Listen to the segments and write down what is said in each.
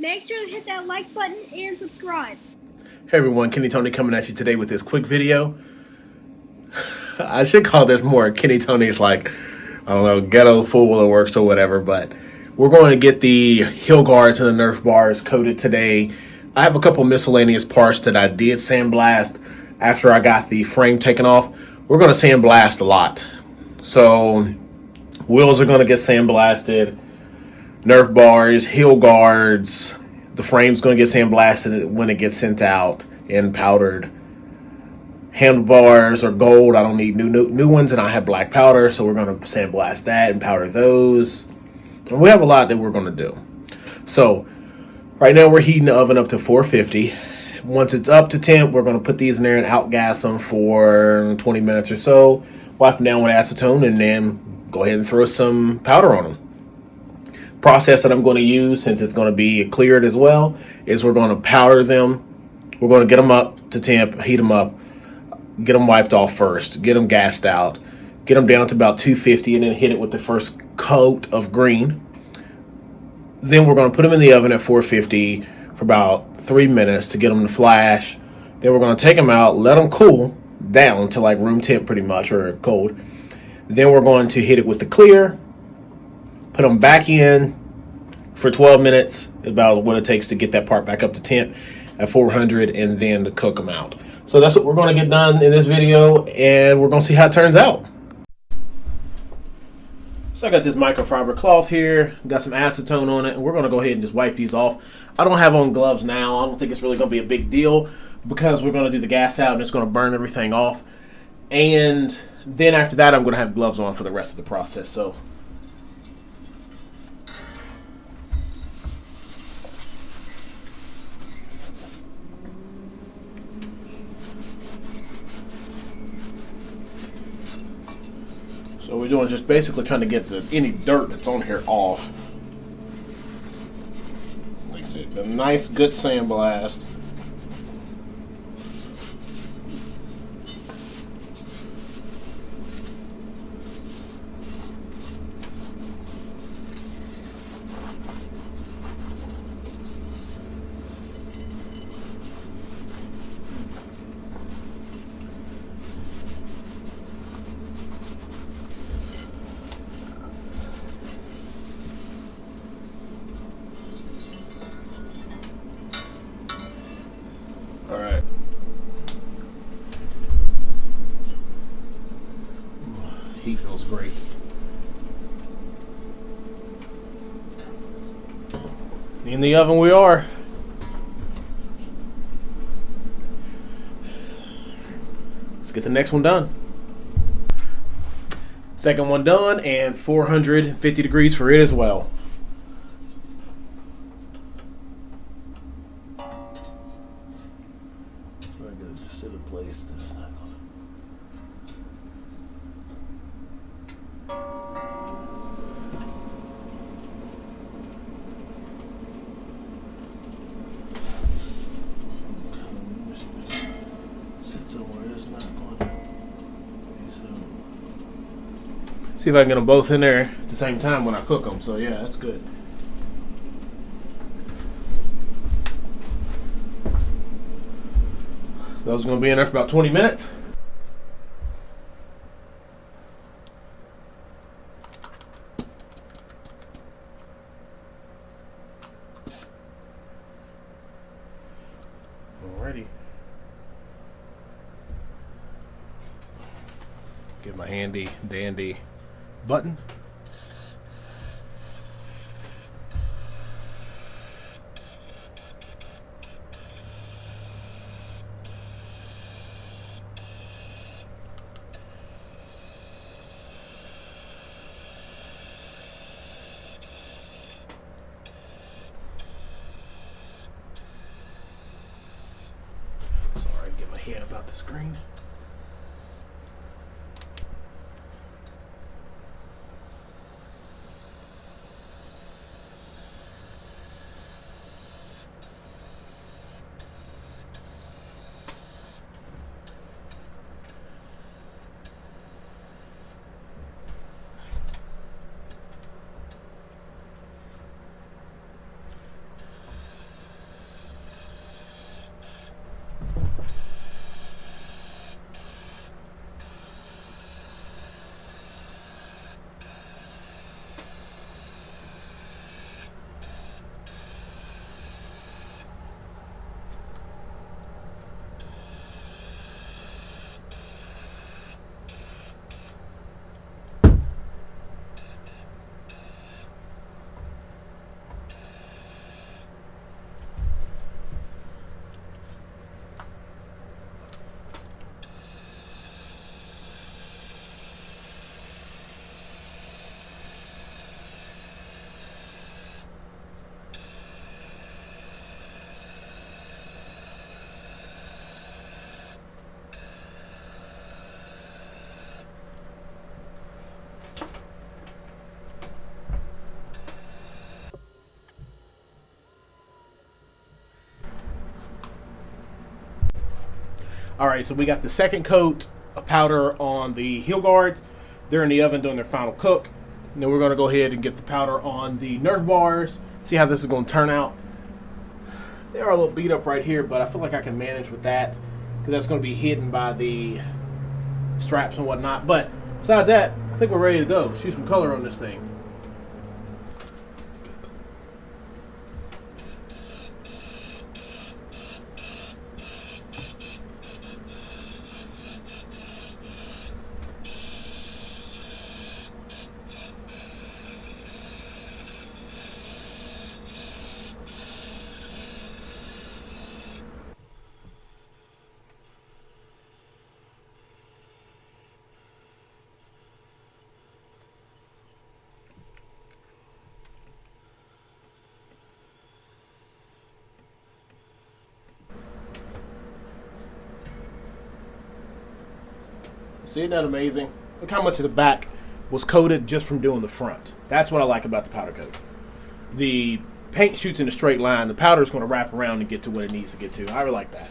Make sure to hit that like button and subscribe. Hey everyone, Kenny Tony coming at you today with this quick video. I should call this more Kenny Tony's, like, I don't know, ghetto four-wheeler works or whatever, but we're going to get the heel guards and the Nerf bars coated today. I have a couple miscellaneous parts that I did sandblast after I got the frame taken off. We're going to sandblast a lot. So wheels are going to get sandblasted, Nerf bars, heel guards. The frame's going to get sandblasted when it gets sent out and powdered. Handlebars are gold. I don't need new ones, and I have black powder, so we're going to sandblast that and powder those. And we have a lot that we're going to do. So right now we're heating the oven up to 450. Once it's up to temp, we're going to put these in there and outgas them for 20 minutes or so. Wipe them down with acetone, and then go ahead and throw some powder on them. Process that I'm going to use, since it's going to be cleared as well, is we're going to powder them. We're going to get them up to temp, heat them up, get them wiped off first, get them gassed out, get them down to about 250, and then hit it with the first coat of green. Then we're going to put them in the oven at 450 for about 3 minutes to get them to flash. Then we're going to take them out, let them cool down to like room temp pretty much, or cold. Then we're going to hit it with the clear, put them back in for 12 minutes, about what it takes to get that part back up to temp at 400, and then to cook them out. So that's what we're going to get done in this video, and we're going to see how it turns out. So I got this microfiber cloth here, got some acetone on it, and we're going to go ahead and just wipe these off. I don't have on gloves now. I don't think it's really going to be a big deal because we're going to do the gas out and it's going to burn everything off. And then after that, I'm going to have gloves on for the rest of the process. So we're doing just basically trying to get any dirt that's on here off. Like I said, a nice good sandblast. All right. Heat feels great. In the oven we are. Let's get the next one done. Second one done, and 450 degrees for it as well. Set a place that's not gonna. Sit somewhere it's not going to. See if I can get them both in there at the same time when I cook them. So yeah, that's good. Those are going to be in there for about 20 minutes. Alrighty. Get my handy dandy button. Get my head about the screen. All right, so we got the second coat of powder on the heel guards. They're in the oven doing their final cook. And then we're going to go ahead and get the powder on the Nerf bars, see how this is going to turn out. They are a little beat up right here, but I feel like I can manage with that because that's going to be hidden by the straps and whatnot. But besides that, I think we're ready to go. Shoot some color on this thing. See, isn't that amazing? Look how much of the back was coated just from doing the front. That's what I like about the powder coat. The paint shoots in a straight line. The powder is going to wrap around and get to what it needs to get to. I really like that.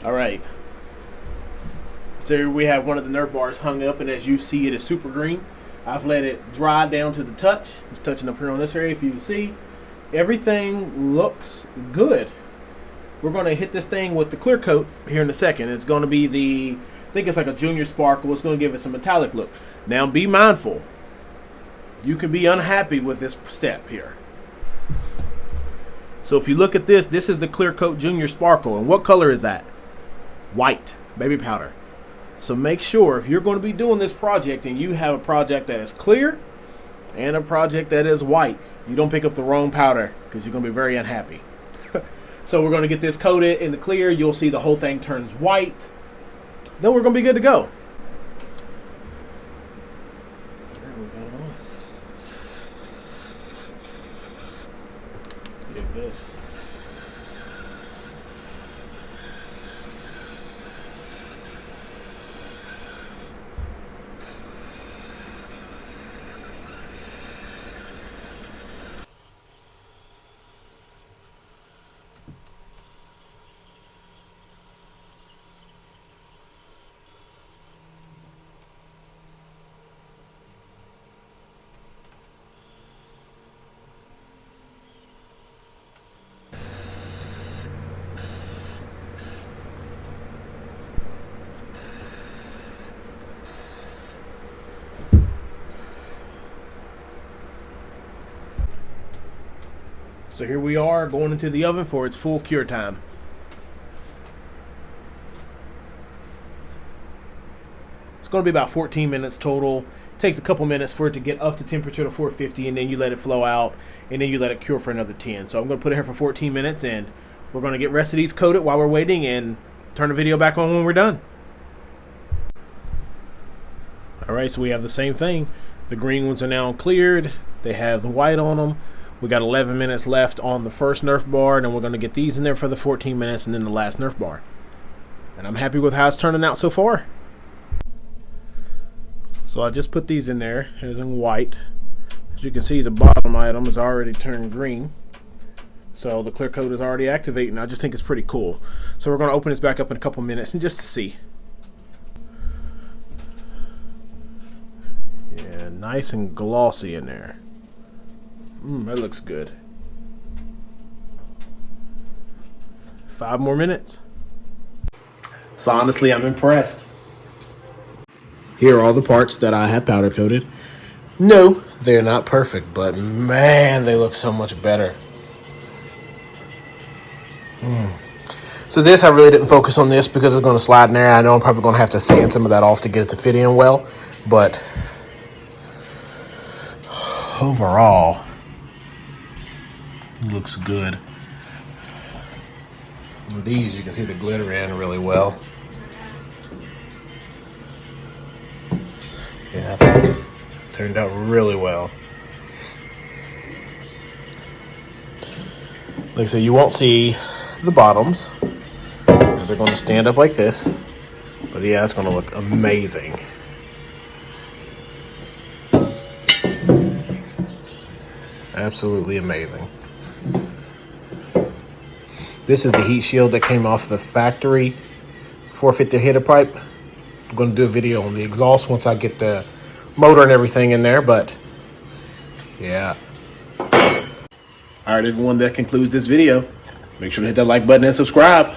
All right. So here we have one of the Nerf bars hung up, and as you see, it is super green. I've let it dry down to the touch. Just touching up here on this area. If you can see, everything looks good. We're going to hit this thing with the clear coat here in a second. It's going to be the, I think it's like a junior sparkle. It's going to give it some metallic look. Now be mindful. You can be unhappy with this step here. So if you look at this, this is the clear coat junior sparkle. And what color is that? White, baby powder. So make sure if you're going to be doing this project and you have a project that is clear and a project that is white, you don't pick up the wrong powder because you're going to be very unhappy. So we're going to get this coated in the clear. You'll see the whole thing turns white. Then we're going to be good to go. There we go. Good. So here we are going into the oven for its full cure time. It's going to be about 14 minutes total. It takes a couple minutes for it to get up to temperature to 450, and then you let it flow out, and then you let it cure for another 10. So I'm going to put it here for 14 minutes, and we're going to get the rest of these coated while we're waiting and turn the video back on when we're done. All right, so we have the same thing. The green ones are now cleared. They have the white on them. We got 11 minutes left on the first Nerf bar, and then we're going to get these in there for the 14 minutes and then the last Nerf bar. And I'm happy with how it's turning out so far. So I just put these in there as in white. As you can see, the bottom item is already turned green. So the clear coat is already activating. I just think it's pretty cool. So we're going to open this back up in a couple minutes and just to see. Yeah, nice and glossy in there. That looks good. 5 more minutes. So honestly, I'm impressed. Here are all the parts that I have powder coated. No, they're not perfect, but man, they look so much better. So this, I really didn't focus on this because it's going to slide in there. I know I'm probably going to have to sand some of that off to get it to fit in well, but overall, Looks good. These you can see the glitter in really well. Yeah, I think it turned out really well. Like I said, you won't see the bottoms because they're going to stand up like this. But yeah, it's going to look amazing. Absolutely amazing. This is the heat shield that came off the factory 450 heater pipe. I'm going to do a video on the exhaust once I get the motor and everything in there, but yeah. All right, everyone, that concludes this video. Make sure to hit that like button and subscribe.